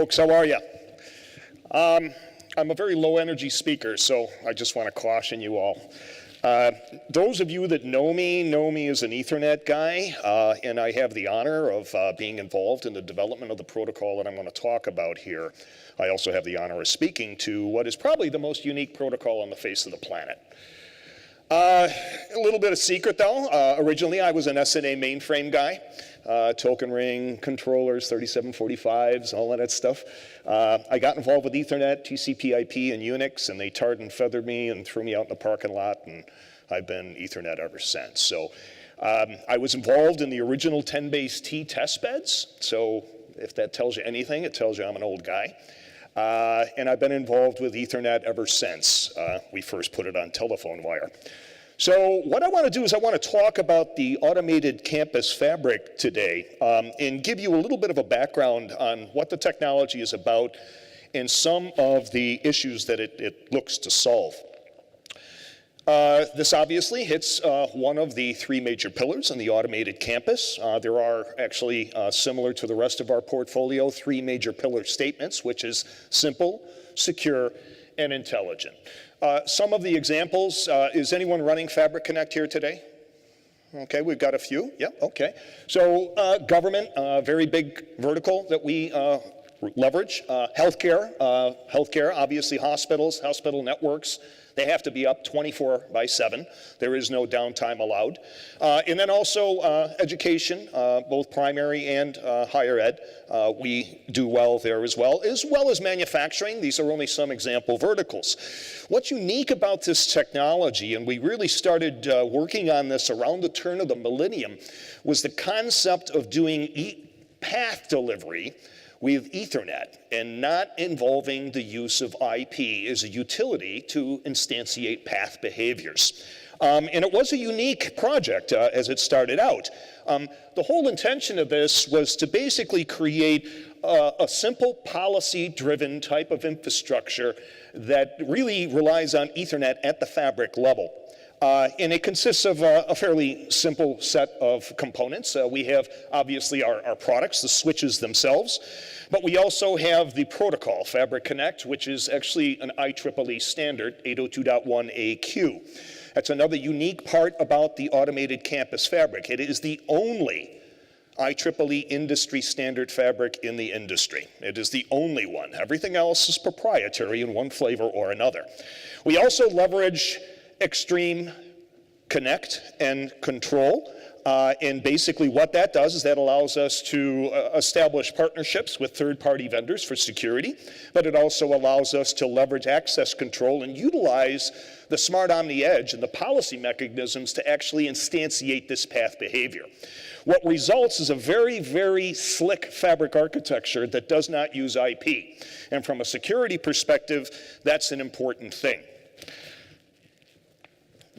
folks, how are you? I'm a very low energy speaker, so I just want to caution you all. Those of you that know me as an Ethernet guy, and I have the honor of being involved in the development of the protocol that I'm going to talk about here. I also have the honor of speaking to what is probably the most unique protocol on the face of the planet. A little bit of secret though, originally I was an SNA mainframe guy, token ring, controllers, 3745s, all of that stuff. I got involved with Ethernet, TCP IP, and Unix, and they tarred and feathered me and threw me out in the parking lot, and I've been Ethernet ever since. So I was involved in the original 10BASE-T test beds, so if that tells you anything, it tells you I'm an old guy. And I've been involved with Ethernet ever since we first put it on telephone wire. So what I want to do is I want to talk about the automated campus fabric today and give you a little bit of a background on what the technology is about and some of the issues that it looks to solve. This obviously hits one of the three major pillars in the automated campus. There are actually, similar to the rest of our portfolio, three major pillar statements, which is simple, secure, and intelligent. Some of the examples, is anyone running Fabric Connect here today? Okay, we've got a few. Yep, okay. So government, very big vertical that we leverage. Healthcare, obviously hospitals, hospital networks. They have to be up 24/7. There is no downtime allowed. And then also education, both primary and higher ed. We do well there as well as manufacturing. These are only some example verticals. What's unique about this technology, and we really started working on this around the turn of the millennium, was the concept of doing path delivery with Ethernet and not involving the use of IP as a utility to instantiate path behaviors. And it was a unique project as it started out. The whole intention of this was to basically create a simple policy-driven type of infrastructure that really relies on Ethernet at the fabric level. And it consists of a fairly simple set of components. We have, obviously, our products, the switches themselves, but we also have the protocol, Fabric Connect, which is actually an IEEE standard, 802.1AQ. That's another unique part about the automated campus fabric. It is the only IEEE industry standard fabric in the industry. It is the only one. Everything else is proprietary in one flavor or another. We also leverage Extreme Connect and Control. And basically what that does is that allows us to establish partnerships with third-party vendors for security, but it also allows us to leverage access control and utilize the smart omni edge and the policy mechanisms to actually instantiate this path behavior. What results is a very, very slick fabric architecture that does not use IP. And from a security perspective, that's an important thing.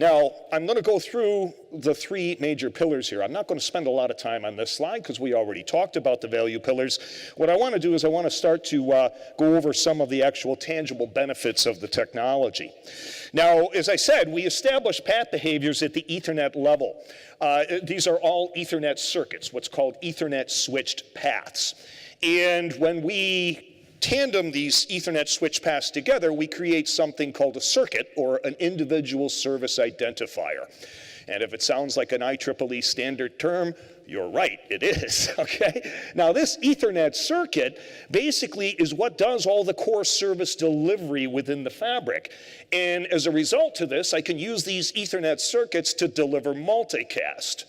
Now, I'm going to go through the three major pillars here. I'm not going to spend a lot of time on this slide because we already talked about the value pillars. What I want to do is I want to start to go over some of the actual tangible benefits of the technology. Now, as I said, we establish path behaviors at the Ethernet level. These are all Ethernet circuits, what's called Ethernet switched paths. And when we tandem these Ethernet switch paths together, we create something called a circuit, or an individual service identifier. And if it sounds like an IEEE standard term, you're right, it is, okay? Now this Ethernet circuit basically is what does all the core service delivery within the fabric. And as a result of this, I can use these Ethernet circuits to deliver multicast.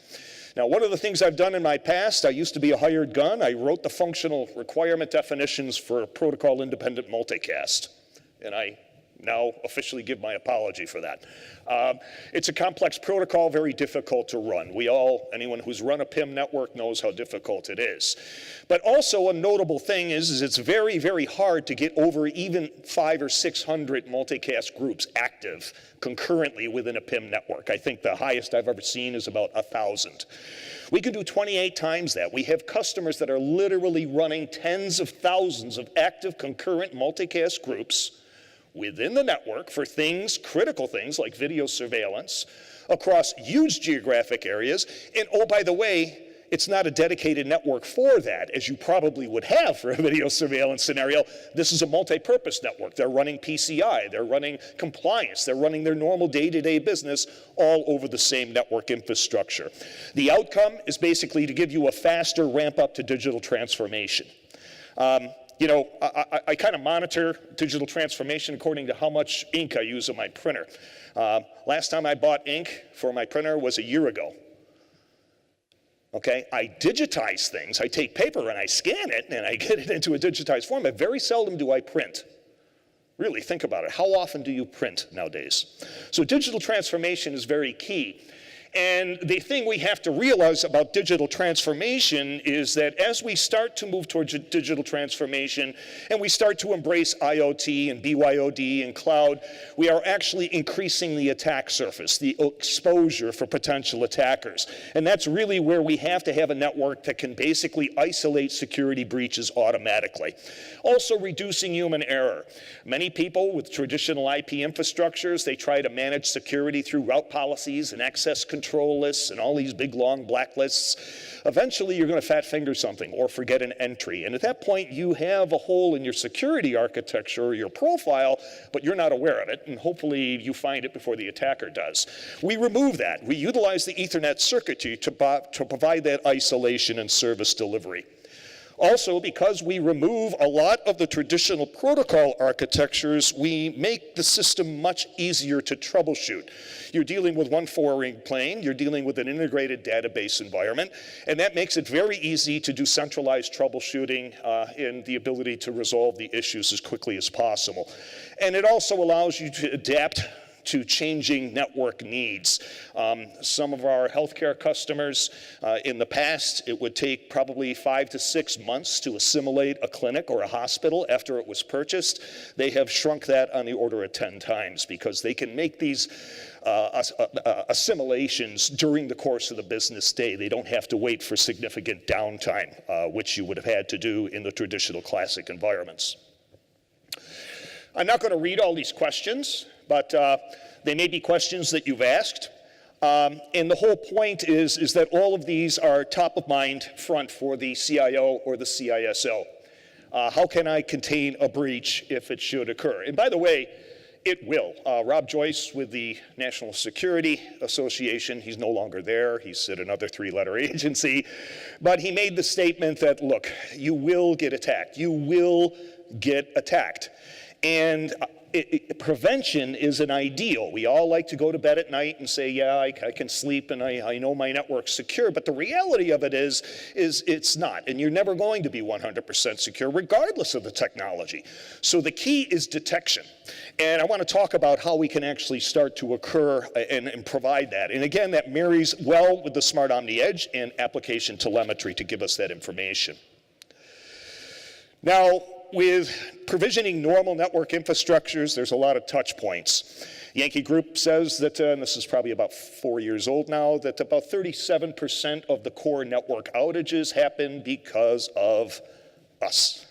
Now, one of the things I've done in my past, I used to be a hired gun. I wrote the functional requirement definitions for protocol-independent multicast. And I now officially give my apology for that. It's a complex protocol, very difficult to run. Anyone who's run a PIM network knows how difficult it is. But also a notable thing is it's very, very hard to get over even 500 or 600 multicast groups active concurrently within a PIM network. I think the highest I've ever seen is about 1,000. We can do 28 times that. We have customers that are literally running tens of thousands of active concurrent multicast groups within the network for things, critical things like video surveillance across huge geographic areas. And oh, by the way, it's not a dedicated network for that, as you probably would have for a video surveillance scenario. This is a multi-purpose network. They're running PCI, they're running compliance, they're running their normal day-to-day business all over the same network infrastructure. The outcome is basically to give you a faster ramp up to digital transformation. You know, I kind of monitor digital transformation according to how much ink I use on my printer. Last time I bought ink for my printer was a year ago. Okay, I digitize things. I take paper and I scan it and I get it into a digitized format. Very seldom do I print. Really, think about it. How often do you print nowadays? So digital transformation is very key. And the thing we have to realize about digital transformation is that as we start to move towards digital transformation and we start to embrace IoT and BYOD and cloud, we are actually increasing the attack surface, the exposure for potential attackers. And that's really where we have to have a network that can basically isolate security breaches automatically. Also reducing human error. Many people with traditional IP infrastructures, they try to manage security through route policies and access control lists and all these big long blacklists. Eventually you're going to fat finger something or forget an entry. And at that point you have a hole in your security architecture or your profile, but you're not aware of it, and hopefully you find it before the attacker does. We remove that. We utilize the Ethernet circuitry to provide that isolation and service delivery. Also, because we remove a lot of the traditional protocol architectures, we make the system much easier to troubleshoot. You're dealing with one forwarding plane, you're dealing with an integrated database environment, and that makes it very easy to do centralized troubleshooting and the ability to resolve the issues as quickly as possible. And it also allows you to adapt to changing network needs. Some of our healthcare customers, in the past, it would take probably 5 to 6 months to assimilate a clinic or a hospital after it was purchased. They have shrunk that on the order of 10 times because they can make these assimilations during the course of the business day. They don't have to wait for significant downtime, which you would have had to do in the traditional classic environments. I'm not going to read all these questions, but they may be questions that you've asked. And the whole point is that all of these are top of mind front for the CIO or the CISO. How can I contain a breach if it should occur? And by the way, it will. Rob Joyce with the National Security Association, he's no longer there. He's at another 3-letter agency. But he made the statement that, look, you will get attacked. You will get attacked. And prevention is an ideal. We all like to go to bed at night and say, yeah, I can sleep and I know my network's secure. But the reality of it is it's not. And you're never going to be 100% secure regardless of the technology. So the key is detection. And I want to talk about how we can actually start to occur and provide that. And again, that marries well with the Smart Omni Edge and application telemetry to give us that information. Now, with provisioning normal network infrastructures, there's a lot of touch points. Yankee Group says that, and this is probably about 4 years old now, that about 37% of the core network outages happen because of us.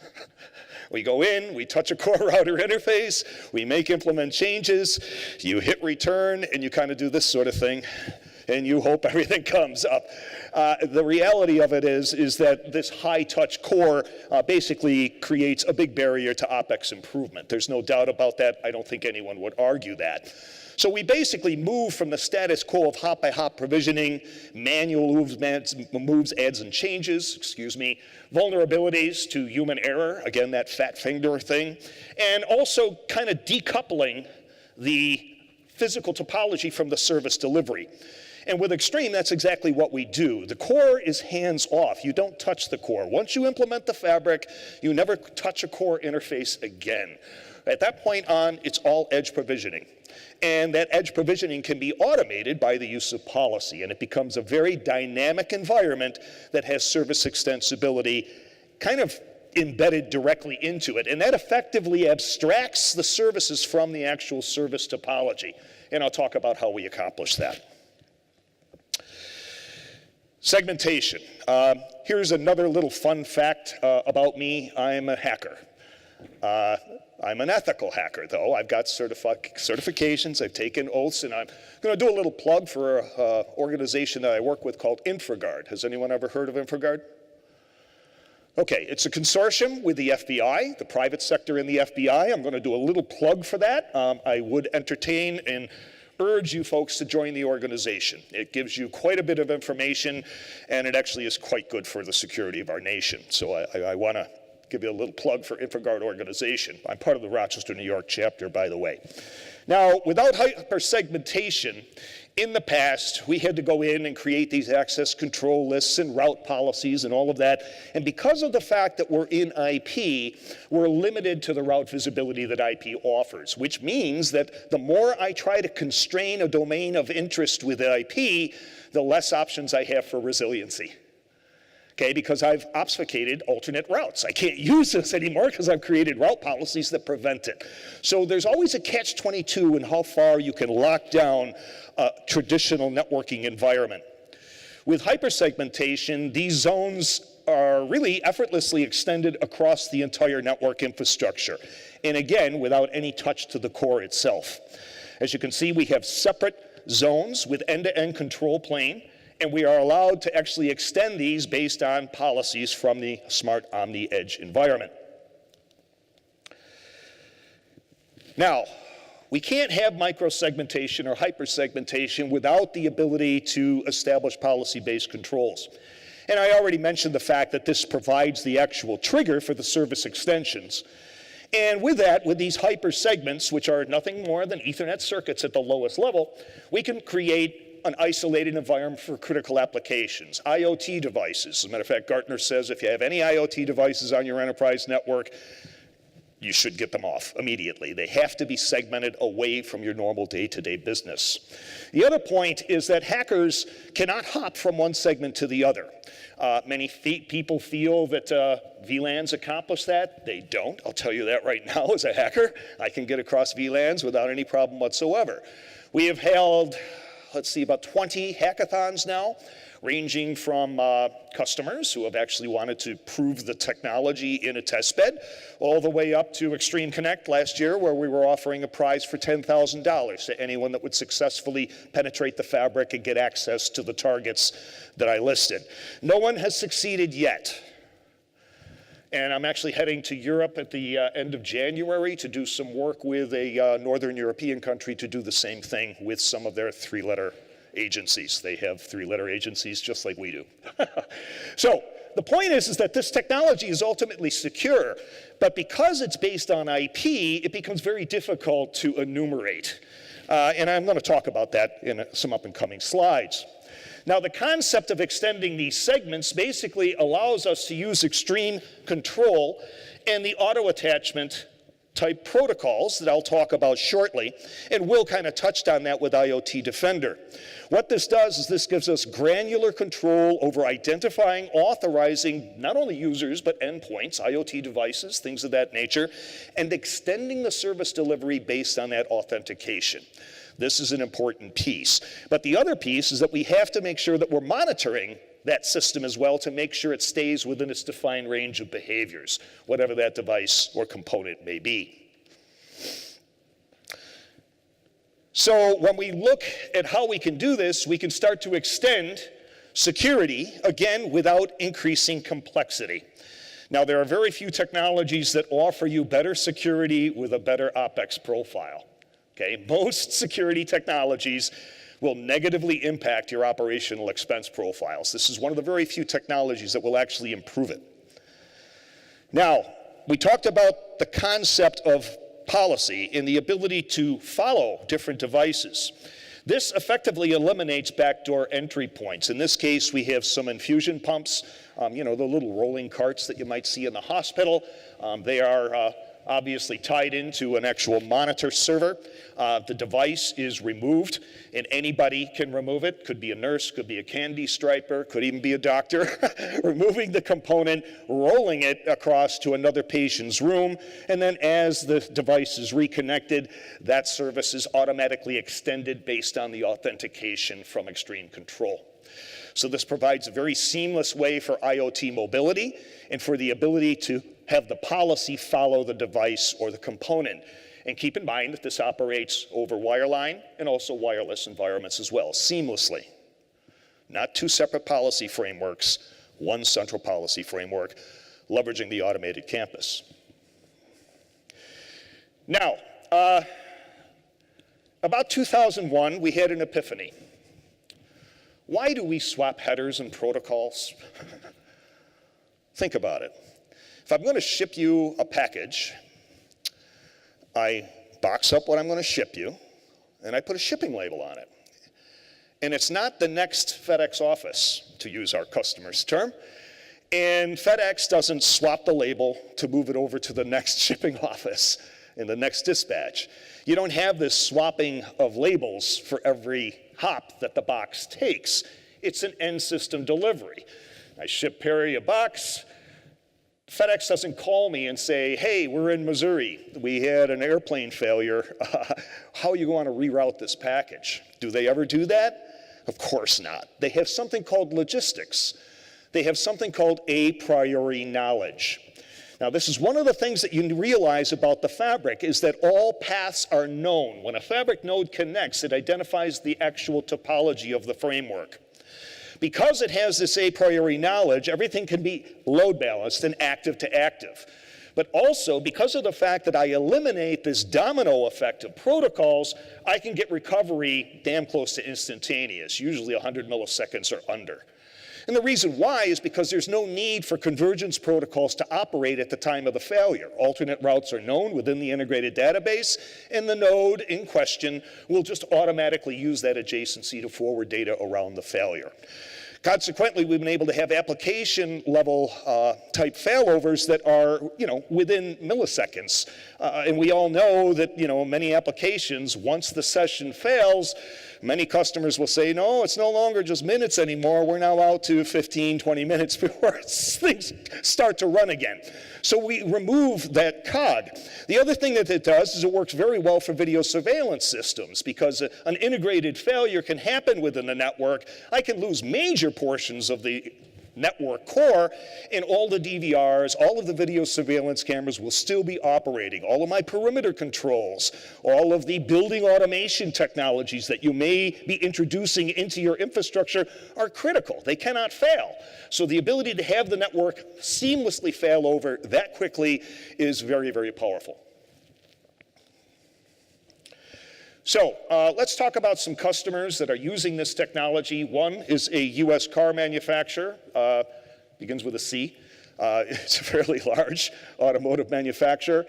We go in, we touch a core router interface, we implement changes, you hit return, and you kind of do this sort of thing, and you hope everything comes up. The reality of it is that this high-touch core basically creates a big barrier to OpEx improvement. There's no doubt about that. I don't think anyone would argue that. So we basically move from the status quo of hop-by-hop provisioning, manual moves, adds, and changes, vulnerabilities to human error, again, that fat finger thing, and also kind of decoupling the physical topology from the service delivery. And with Extreme, that's exactly what we do. The core is hands-off. You don't touch the core. Once you implement the fabric, you never touch a core interface again. At that point on, it's all edge provisioning. And that edge provisioning can be automated by the use of policy, and it becomes a very dynamic environment that has service extensibility kind of embedded directly into it. And that effectively abstracts the services from the actual service topology. And I'll talk about how we accomplish that. Segmentation. Here's another little fun fact about me. I'm a hacker. I'm an ethical hacker, though. I've got certifications, I've taken oaths, and I'm going to do a little plug for an organization that I work with called InfraGard. Has anyone ever heard of InfraGard? Okay, it's a consortium with the FBI, the private sector in the FBI. I'm going to do a little plug for that. I would entertain and urge you folks to join the organization. It gives you quite a bit of information, and it actually is quite good for the security of our nation. So I want to give you a little plug for InfraGard organization. I'm part of the Rochester, New York chapter, by the way. Now, without hypersegmentation, in the past, we had to go in and create these access control lists and route policies and all of that. And because of the fact that we're in IP, we're limited to the route visibility that IP offers, which means that the more I try to constrain a domain of interest with IP, the less options I have for resiliency. Okay, because I've obfuscated alternate routes. I can't use this anymore because I've created route policies that prevent it. So there's always a catch-22 in how far you can lock down a traditional networking environment. With hypersegmentation, these zones are really effortlessly extended across the entire network infrastructure. And again, without any touch to the core itself. As you can see, we have separate zones with end-to-end control plane, and we are allowed to actually extend these based on policies from the Smart Omni Edge environment. Now, we can't have microsegmentation or hypersegmentation without the ability to establish policy-based controls. And I already mentioned the fact that this provides the actual trigger for the service extensions. And with that, with these hypersegments, which are nothing more than Ethernet circuits at the lowest level, we can create an isolated environment for critical applications, IoT devices. As a matter of fact, Gartner says if you have any IoT devices on your enterprise network, you should get them off immediately. They have to be segmented away from your normal day-to-day business. The other point is that hackers cannot hop from one segment to the other. Many people feel that VLANs accomplish that. They don't. I'll tell you that right now as a hacker. I can get across VLANs without any problem whatsoever. We have held, let's see, about 20 hackathons now, ranging from customers who have actually wanted to prove the technology in a test bed, all the way up to Extreme Connect last year, where we were offering a prize for $10,000 to anyone that would successfully penetrate the fabric and get access to the targets that I listed. No one has succeeded yet. And I'm actually heading to Europe at the end of January to do some work with a Northern European country to do the same thing with some of their three-letter agencies. They have three-letter agencies just like we do. So the point is that this technology is ultimately secure, but because it's based on IP, it becomes very difficult to enumerate. And I'm going to talk about that in some up-and-coming slides. Now, the concept of extending these segments basically allows us to use extreme control and the auto-attachment type protocols that I'll talk about shortly, and Will kind of touched on that with IoT Defender. What this does is this gives us granular control over identifying, authorizing not only users, but endpoints, IoT devices, things of that nature, and extending the service delivery based on that authentication. This is an important piece. But the other piece is that we have to make sure that we're monitoring that system as well to make sure it stays within its defined range of behaviors, whatever that device or component may be. So when we look at how we can do this, we can start to extend security, again, without increasing complexity. Now, there are very few technologies that offer you better security with a better OpEx profile. Okay, most security technologies will negatively impact your operational expense profiles. This is one of the very few technologies that will actually improve it. Now, we talked about the concept of policy and the ability to follow different devices. This effectively eliminates backdoor entry points. In this case, we have some infusion pumps, you know, the little rolling carts that you might see in the hospital. They are obviously tied into an actual monitor server. The device is removed, and anybody can remove it. Could be a nurse, could be a candy striper, could even be a doctor. Removing the component, rolling it across to another patient's room, and then as the device is reconnected, that service is automatically extended based on the authentication from Extreme Control. So this provides a very seamless way for IoT mobility and for the ability to have the policy follow the device or the component. And keep in mind that this operates over wireline and also wireless environments as well, seamlessly. Not two separate policy frameworks, one central policy framework, leveraging the automated campus. Now, about 2001, we had an epiphany. Why do we swap headers and protocols? Think about it. If I'm going to ship you a package, I box up what I'm going to ship you, and I put a shipping label on it. And it's not the next FedEx office, to use our customer's term, and FedEx doesn't swap the label to move it over to the next shipping office in the next dispatch. You don't have this swapping of labels for every hop that the box takes. It's an end system delivery. I ship Perry a box. FedEx doesn't call me and say, hey, we're in Missouri. We had an airplane failure. How are you going to reroute this package? Do they ever do that? Of course not. They have something called logistics. They have something called a priori knowledge. Now, this is one of the things that you realize about the fabric is that all paths are known. When a fabric node connects, it identifies the actual topology of the framework. Because it has this a priori knowledge, everything can be load balanced and active to active. But also, because of the fact that I eliminate this domino effect of protocols, I can get recovery damn close to instantaneous, usually 100 milliseconds or under. And the reason why is because there's no need for convergence protocols to operate at the time of the failure. Alternate routes are known within the integrated database, and the node in question will just automatically use that adjacency to forward data around the failure. Consequently, we've been able to have application level type failovers that are, within milliseconds. And we all know that, many applications, once the session fails, many customers will say, no, it's no longer just minutes anymore. We're now out to 15, 20 minutes before things start to run again. So we remove that cog. The other thing that it does is it works very well for video surveillance systems because an integrated failure can happen within the network. I can lose major portions of the network core, and all the DVRs, all of the video surveillance cameras will still be operating. All of my perimeter controls, all of the building automation technologies that you may be introducing into your infrastructure are critical. They cannot fail. So the ability to have the network seamlessly fail over that quickly is very, very powerful. So let's talk about some customers that are using this technology. One is a US car manufacturer, begins with a C. It's a fairly large automotive manufacturer.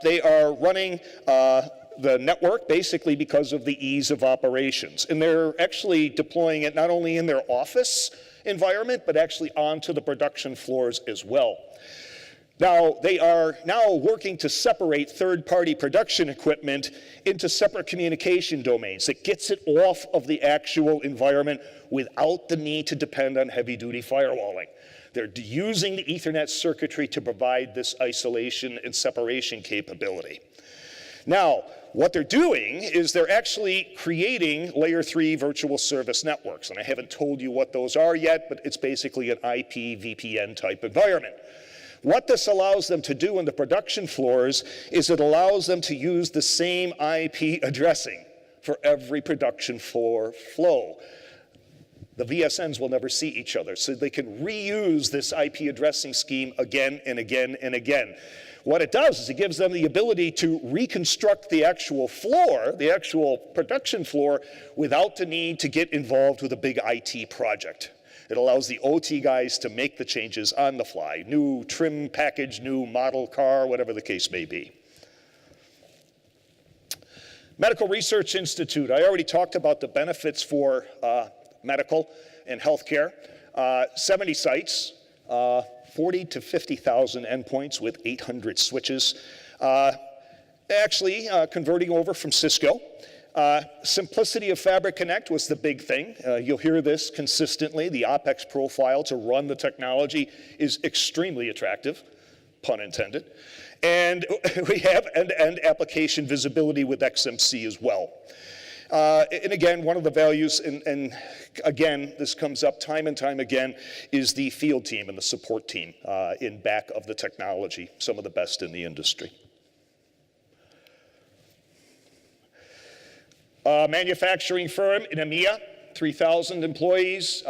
They are running the network basically because of the ease of operations. And they're actually deploying it not only in their office environment, but actually onto the production floors as well. Now, they are now working to separate third-party production equipment into separate communication domains that gets it off of the actual environment without the need to depend on heavy-duty firewalling. They're using the Ethernet circuitry to provide this isolation and separation capability. Now, what they're doing is they're actually creating layer 3 virtual service networks. And I haven't told you what those are yet, but it's basically an IP VPN type environment. What this allows them to do in the production floors is it allows them to use the same IP addressing for every production floor flow. The VSNs will never see each other, so they can reuse this IP addressing scheme again and again and again. What it does is it gives them the ability to reconstruct the actual floor, the actual production floor, without the need to get involved with a big IT project. It allows the OT guys to make the changes on the fly. New trim package, new model car, whatever the case may be. Medical Research Institute. I already talked about the benefits for medical and healthcare. 70 sites, 40 to 50,000 endpoints with 800 switches. Actually, converting over from Cisco. Simplicity of Fabric Connect was the big thing. You'll hear this consistently. The OpEx profile to run the technology is extremely attractive, pun intended. And we have end-to-end application visibility with XMC as well. And again, one of the values, and again, this comes up time and time again, is the field team and the support team in back of the technology, some of the best in the industry. Manufacturing firm in EMEA, 3,000 employees,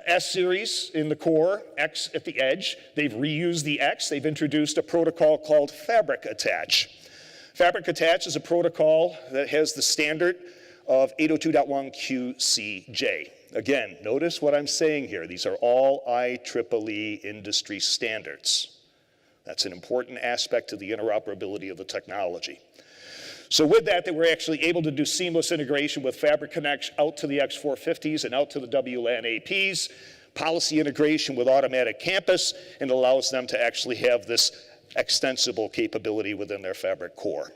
S-series in the core, X at the edge. They've reused the X. They've introduced a protocol called Fabric Attach. Fabric Attach is a protocol that has the standard of 802.1qcj. Again, notice what I'm saying here. These are all IEEE industry standards. That's an important aspect to the interoperability of the technology. So with that, they were actually able to do seamless integration with Fabric Connect out to the X450s and out to the WLAN APs, policy integration with Automatic Campus, and allows them to actually have this extensible capability within their Fabric core.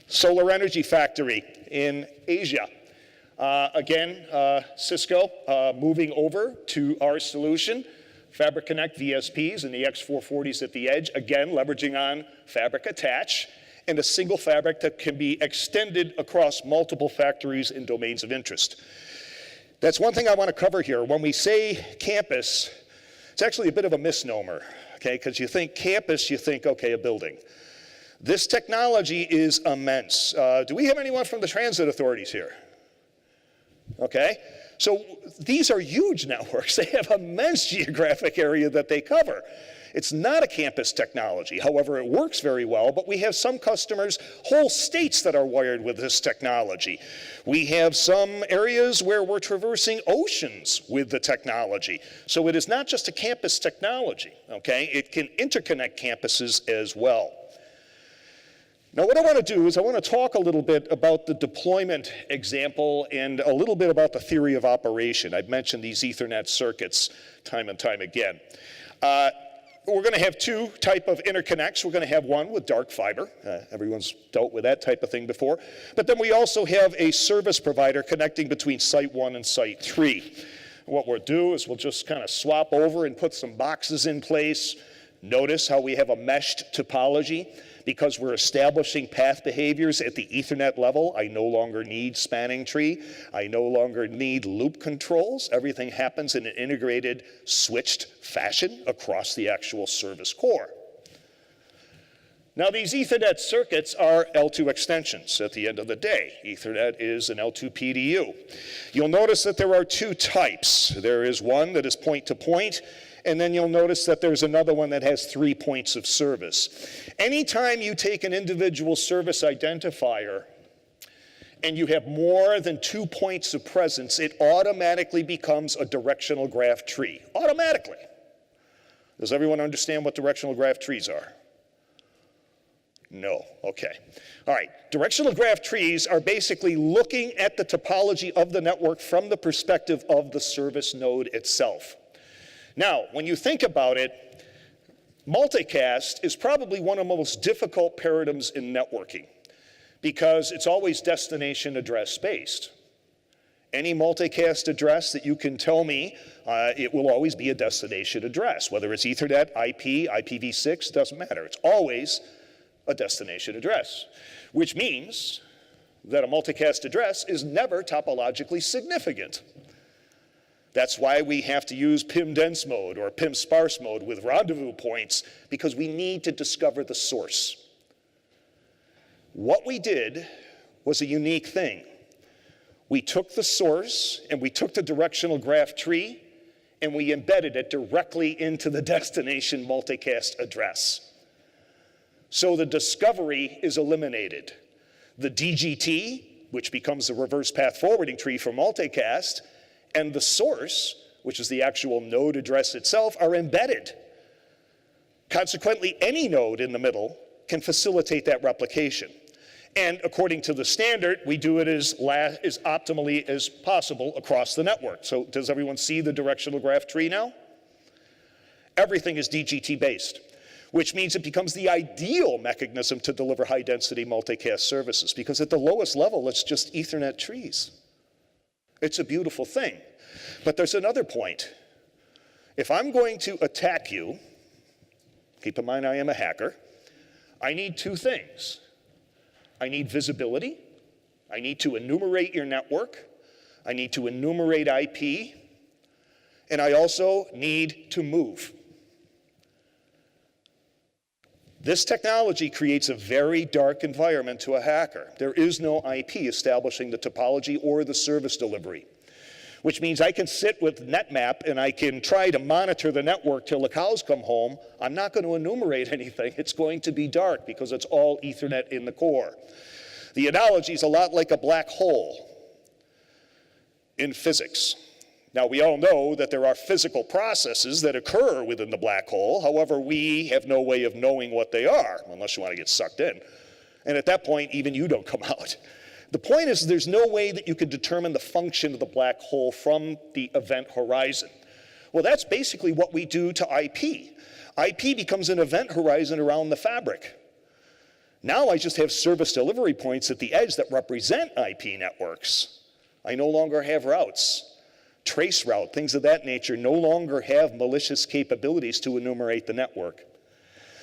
Solar Energy Factory in Asia. Again, Cisco moving over to our solution. Fabric Connect VSPs and the X440s at the edge, again, leveraging on Fabric Attach, and a single fabric that can be extended across multiple factories and domains of interest. That's one thing I want to cover here. When we say campus, it's actually a bit of a misnomer, okay? Because you think campus, you think, okay, a building. This technology is immense. Do we have anyone from the transit authorities here? Okay. So these are huge networks. They have immense geographic area that they cover. It's not a campus technology. However, it works very well, but we have some customers, whole states that are wired with this technology. We have some areas where we're traversing oceans with the technology. So it is not just a campus technology, okay? It can interconnect campuses as well. Now, what I want to do is I want to talk a little bit about the deployment example and a little bit about the theory of operation. I've mentioned these Ethernet circuits time and time again. We're going to have two type of interconnects. We're going to have one with dark fiber. Everyone's dealt with that type of thing before. But then we also have a service provider connecting between Site 1 and Site 3. What we'll do is we'll just kind of swap over and put some boxes in place. Notice how we have a meshed topology. Because we're establishing path behaviors at the Ethernet level, I no longer need spanning tree. I no longer need loop controls. Everything happens in an integrated, switched fashion across the actual service core. Now, these Ethernet circuits are L2 extensions at the end of the day. Ethernet is an L2 PDU. You'll notice that there are two types. There is one that is point-to-point, and then you'll notice that there's another one that has 3 points of service. Anytime you take an individual service identifier and you have more than 2 points of presence, it automatically becomes a directional graph tree. Automatically. Does everyone understand what directional graph trees are? No. Okay. All right. Directional graph trees are basically looking at the topology of the network from the perspective of the service node itself. Now, when you think about it, multicast is probably one of the most difficult paradigms in networking because it's always destination address based. Any multicast address that you can tell me, it will always be a destination address. Whether it's Ethernet, IP, IPv6, doesn't matter. It's always a destination address, which means that a multicast address is never topologically significant. That's why we have to use PIM dense mode or PIM sparse mode with rendezvous points, because we need to discover the source. What we did was a unique thing. We took the source and we took the directional graph tree and we embedded it directly into the destination multicast address. So the discovery is eliminated. The DGT, which becomes the reverse path forwarding tree for multicast, and the source, which is the actual node address itself, are embedded. Consequently, any node in the middle can facilitate that replication. And according to the standard, we do it as optimally as possible across the network. So does everyone see the directional graph tree now? Everything is DGT based, which means it becomes the ideal mechanism to deliver high-density multicast services, because at the lowest level, it's just Ethernet trees. It's a beautiful thing. But there's another point. If I'm going to attack you, keep in mind I am a hacker, I need two things. I need visibility. I need to enumerate your network. I need to enumerate IP. And I also need to move. This technology creates a very dark environment to a hacker. There is no IP establishing the topology or the service delivery, which means I can sit with NetMap and I can try to monitor the network till the cows come home. I'm not going to enumerate anything. It's going to be dark because it's all Ethernet in the core. The analogy is a lot like a black hole in physics. Now, we all know that there are physical processes that occur within the black hole. However, we have no way of knowing what they are, unless you want to get sucked in. And at that point, even you don't come out. The point is there's no way that you could determine the function of the black hole from the event horizon. Well, that's basically what we do to IP. IP becomes an event horizon around the fabric. Now I just have service delivery points at the edge that represent IP networks. I no longer have routes. Trace route, things of that nature, no longer have malicious capabilities to enumerate the network.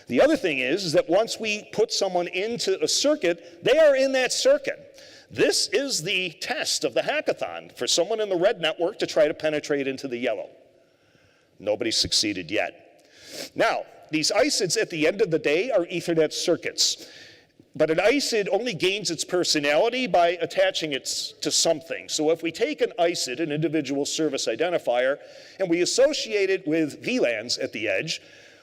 The other thing is that once we put someone into a circuit, they are in that circuit. This is the test of the hackathon for someone in the red network to try to penetrate into the yellow. Nobody succeeded yet. Now, these ISIDs at the end of the day are Ethernet circuits. But an ISID only gains its personality by attaching it to something. So if we take an ISID, an individual service identifier, and we associate it with VLANs at the edge,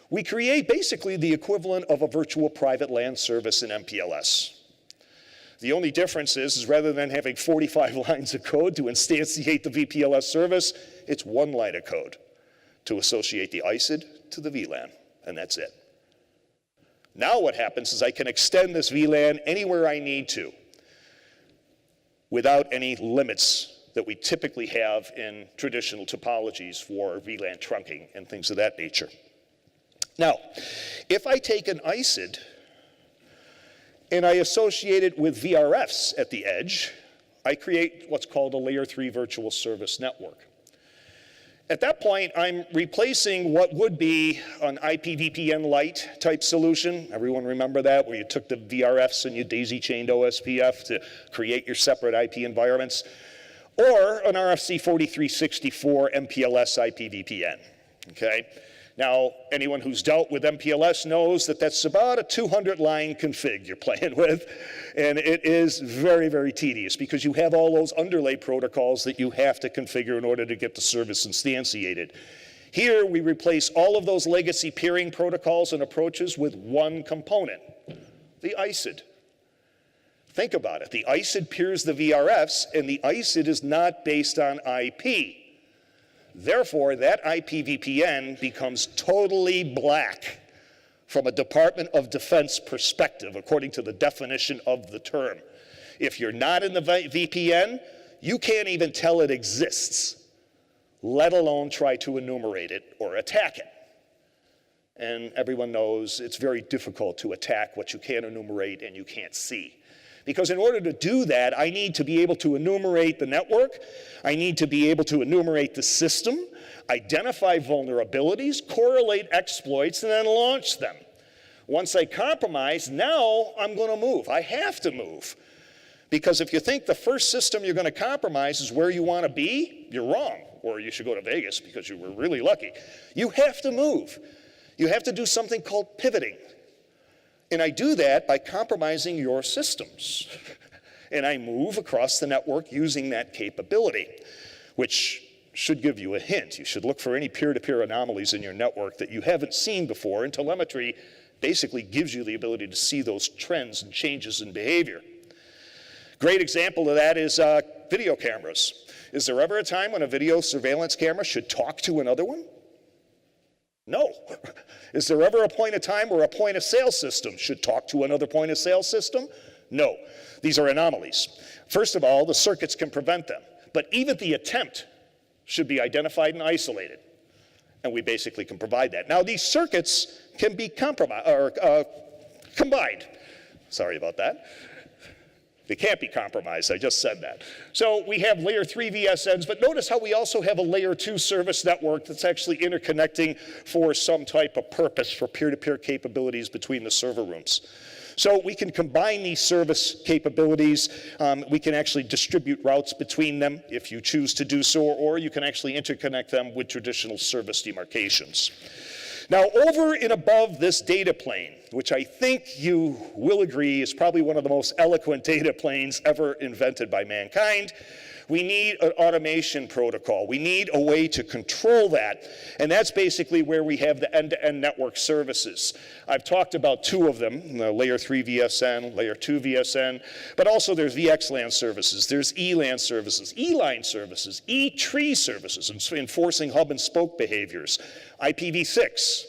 we create basically the equivalent of a virtual private LAN service in MPLS. The only difference is rather than having 45 lines of code to instantiate the VPLS service, it's one line of code to associate the ISID to the VLAN, and that's it. Now what happens is I can extend this VLAN anywhere I need to without any limits that we typically have in traditional topologies for VLAN trunking and things of that nature. Now, if I take an ISID and I associate it with VRFs at the edge, I create what's called a layer 3 virtual service network. At that point, I'm replacing what would be an IPVPN Lite type solution. Everyone remember that, where you took the VRFs and you daisy-chained OSPF to create your separate IP environments, or an RFC 4364 MPLS IPVPN, okay? Now, anyone who's dealt with MPLS knows that that's about a 200-line config you're playing with, and it is very, very tedious because you have all those underlay protocols that you have to configure in order to get the service instantiated. Here, we replace all of those legacy peering protocols and approaches with one component, the ISID. Think about it. The ISID peers the VRFs, and the ISID is not based on IP. Therefore, that IPVPN becomes totally black from a Department of Defense perspective, according to the definition of the term. If you're not in the VPN, you can't even tell it exists, let alone try to enumerate it or attack it. And everyone knows it's very difficult to attack what you can't enumerate and you can't see. Because in order to do that, I need to be able to enumerate the network, I need to be able to enumerate the system, identify vulnerabilities, correlate exploits, and then launch them. Once I compromise, now I'm going to move. I have to move. Because if you think the first system you're going to compromise is where you want to be, you're wrong. Or you should go to Vegas because you were really lucky. You have to move. You have to do something called pivoting. And I do that by compromising your systems. And I move across the network using that capability, which should give you a hint. You should look for any peer-to-peer anomalies in your network that you haven't seen before, and telemetry basically gives you the ability to see those trends and changes in behavior. Great example of that is video cameras. Is there ever a time when a video surveillance camera should talk to another one? No. Is there ever a point of time where a point of sale system should talk to another point of sale system? No. These are anomalies. First of all, the circuits can prevent them, but even the attempt should be identified and isolated, and we basically can provide that. Now, these circuits can be combined. Sorry about that. They can't be compromised, I just said that. So we have layer 3 VSNs, but notice how we also have a layer 2 service network that's actually interconnecting for some type of purpose for peer-to-peer capabilities between the server rooms. So we can combine these service capabilities. We can actually distribute routes between them if you choose to do so, or you can actually interconnect them with traditional service demarcations. Now, over and above this data plane, which I think you will agree is probably one of the most eloquent data planes ever invented by mankind, we need an automation protocol. We need a way to control that, and that's basically where we have the end-to-end network services. I've talked about two of them, Layer 3 VSN, Layer 2 VSN, but also there's VXLAN services, there's ELAN services, E-line services, E-tree services, enforcing hub and spoke behaviors, IPv6,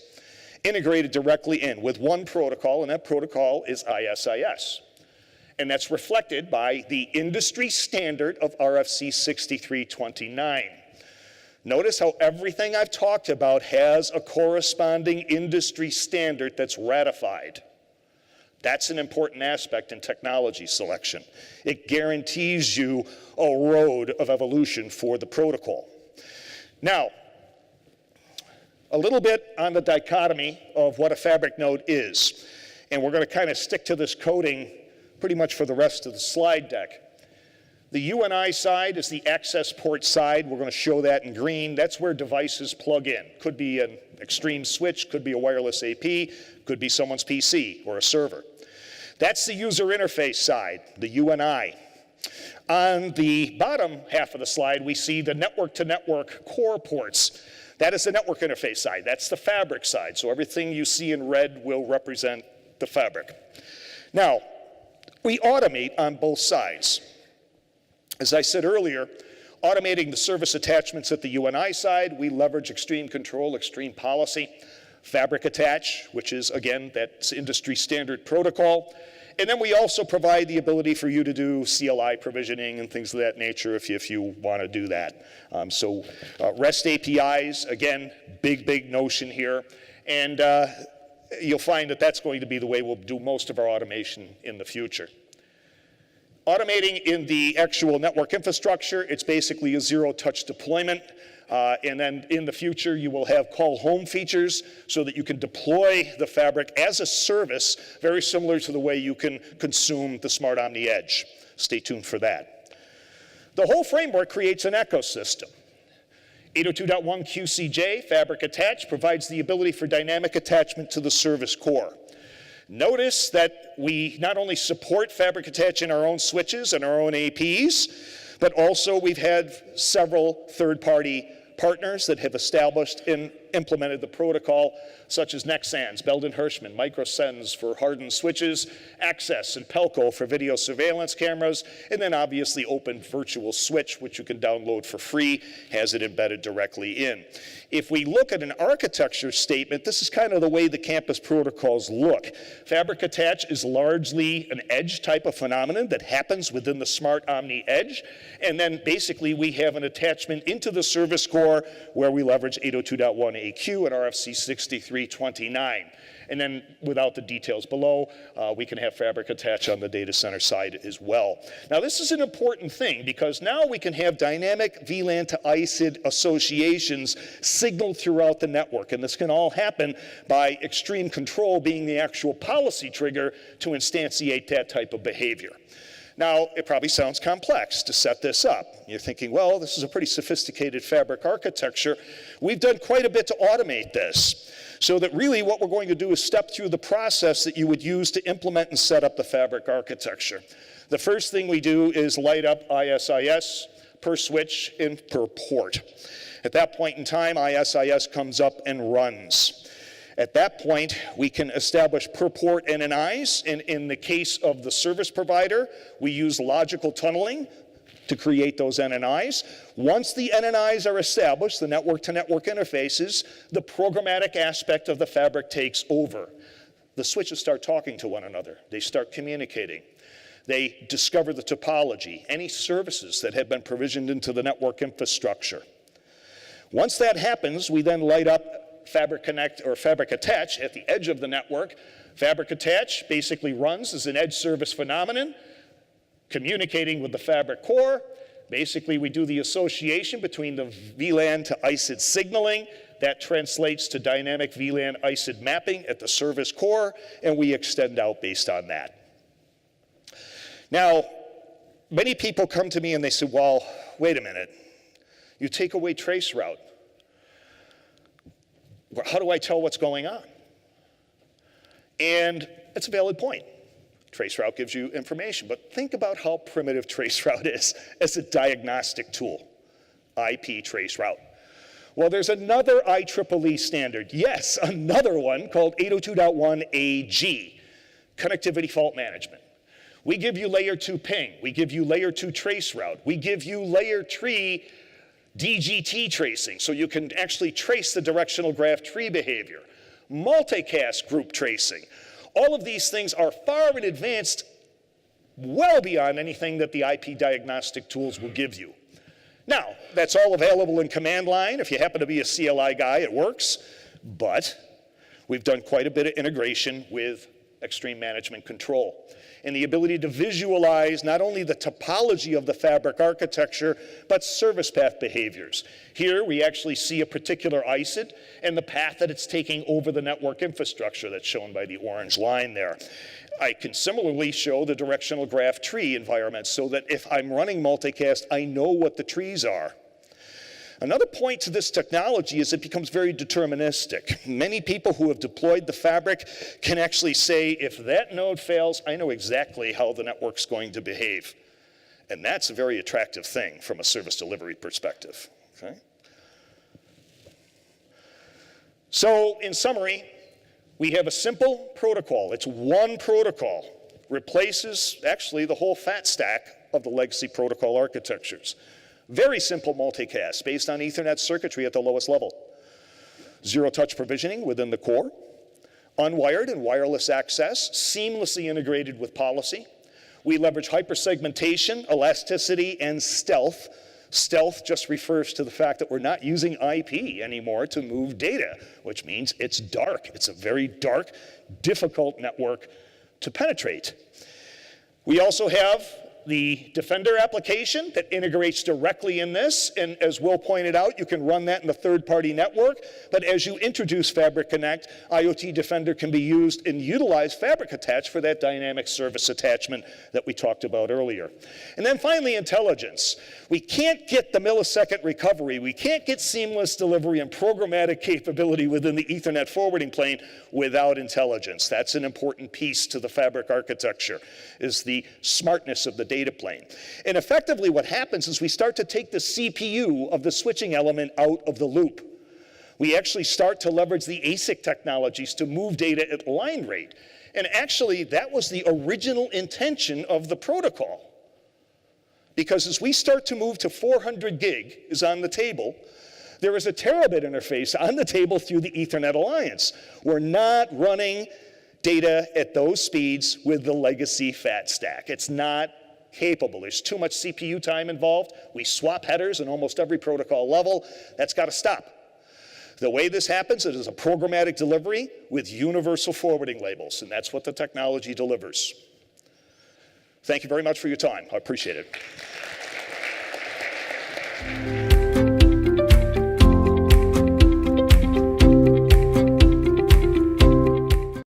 integrated directly in with one protocol, and that protocol is ISIS. And that's reflected by the industry standard of RFC 6329. Notice how everything I've talked about has a corresponding industry standard that's ratified. That's an important aspect in technology selection. It guarantees you a road of evolution for the protocol. Now, a little bit on the dichotomy of what a fabric node is. And we're going to kind of stick to this coding pretty much for the rest of the slide deck. The UNI side is the access port side. We're going to show that in green. That's where devices plug in. Could be an extreme switch, could be a wireless AP, could be someone's PC or a server. That's the user interface side, the UNI. On the bottom half of the slide, we see the network-to-network core ports. That is the network interface side. That's the fabric side. So everything you see in red will represent the fabric. Now, we automate on both sides. As I said earlier, automating the service attachments at the UNI side, we leverage extreme control, extreme policy, fabric attach, which is, again, that's industry standard protocol. And then we also provide the ability for you to do CLI provisioning and things of that nature if you want to do that. REST APIs, again, big notion here. And you'll find that that's going to be the way we'll do most of our automation in the future. Automating in the actual network infrastructure, it's basically a zero-touch deployment. And then in the future, you will have call home features so that you can deploy the fabric as a service, very similar to the way you can consume the Smart Omni Edge. Stay tuned for that. The whole framework creates an ecosystem. 802.1 QCJ, Fabric Attach, provides the ability for dynamic attachment to the service core. Notice that we not only support Fabric Attach in our own switches and our own APs, but also we've had several third-party partners that have established and implemented the protocol, such as Nexans, Belden Hirschman, Microsens for hardened switches, Access and Pelco for video surveillance cameras, and then obviously Open Virtual Switch, which you can download for free, has it embedded directly in. If we look at an architecture statement, this is kind of the way the campus protocols look. Fabric Attach is largely an edge type of phenomenon that happens within the Smart Omni Edge, and then basically we have an attachment into the service core where we leverage 802.1 AQ and RFC 6329. And then without the details below, we can have Fabric Attach on the data center side as well. Now this is an important thing because now we can have dynamic VLAN to ISID associations signaled throughout the network. And this can all happen by extreme control being the actual policy trigger to instantiate that type of behavior. Now, it probably sounds complex to set this up. You're thinking, well, this is a pretty sophisticated fabric architecture. We've done quite a bit to automate this. So that really what we're going to do is step through the process that you would use to implement and set up the fabric architecture. The first thing we do is light up ISIS per switch and per port. At that point in time, ISIS comes up and runs. At that point, we can establish per port NNIs, and in the case of the service provider, we use logical tunneling to create those NNIs. Once the NNIs are established, the network-to-network interfaces, the programmatic aspect of the fabric takes over. The switches start talking to one another. They start communicating. They discover the topology, any services that have been provisioned into the network infrastructure. Once that happens, we then light up Fabric Connect or Fabric Attach at the edge of the network. Fabric Attach basically runs as an edge service phenomenon, communicating with the fabric core. Basically, we do the association between the VLAN to ISID signaling. That translates to dynamic VLAN ISID mapping at the service core, and we extend out based on that. Now, many people come to me and they say, well, wait a minute. You take away traceroute. How do I tell what's going on? And it's a valid point. Traceroute gives you information, but think about how primitive traceroute is as a diagnostic tool, IP traceroute. Well, there's another IEEE standard, yes, another one called 802.1AG, Connectivity Fault Management. We give you layer 2 ping, we give you layer 2 traceroute, we give you layer 3 DGT tracing, so you can actually trace the directional graph tree behavior, multicast group tracing. All of these things are far in advanced, well beyond anything that the IP diagnostic tools will give you. Now, that's all available in command line. If you happen to be a CLI guy, it works. But we've done quite a bit of integration with extreme management control and the ability to visualize not only the topology of the fabric architecture, but service path behaviors. Here, we actually see a particular ISID and the path that it's taking over the network infrastructure that's shown by the orange line there. I can similarly show the directional graph tree environment so that if I'm running multicast, I know what the trees are. Another point to this technology is it becomes very deterministic. Many people who have deployed the fabric can actually say, if that node fails, I know exactly how the network's going to behave. And that's a very attractive thing from a service delivery perspective. Okay? So in summary, we have a simple protocol. It's one protocol. Replaces actually the whole fat stack of the legacy protocol architectures. Very simple multicast based on Ethernet circuitry at the lowest level. Zero-touch provisioning within the core. Unwired and wireless access, seamlessly integrated with policy. We leverage hypersegmentation, elasticity, and stealth. Stealth just refers to the fact that we're not using IP anymore to move data, which means it's dark. It's a very dark, difficult network to penetrate. We also have the Defender application that integrates directly in this, and as Will pointed out, you can run that in the third-party network, but as you introduce Fabric Connect, IoT Defender can be used and utilize Fabric Attach for that dynamic service attachment that we talked about earlier. And then finally, intelligence. We can't get the millisecond recovery, we can't get seamless delivery and programmatic capability within the Ethernet forwarding plane without intelligence. That's an important piece to the Fabric architecture, is the smartness of the data plane. And effectively what happens is we start to take the CPU of the switching element out of the loop. We actually start to leverage the ASIC technologies to move data at line rate. And actually that was the original intention of the protocol. Because as we start to move to 400 gig is on the table, there is a terabit interface on the table through the Ethernet Alliance. We're not running data at those speeds with the legacy fat stack. It's not capable. There's too much CPU time involved. We swap headers in almost every protocol level. That's got to stop. The way this happens, it is a programmatic delivery with universal forwarding labels, and that's what the technology delivers. Thank you very much for your time. I appreciate it.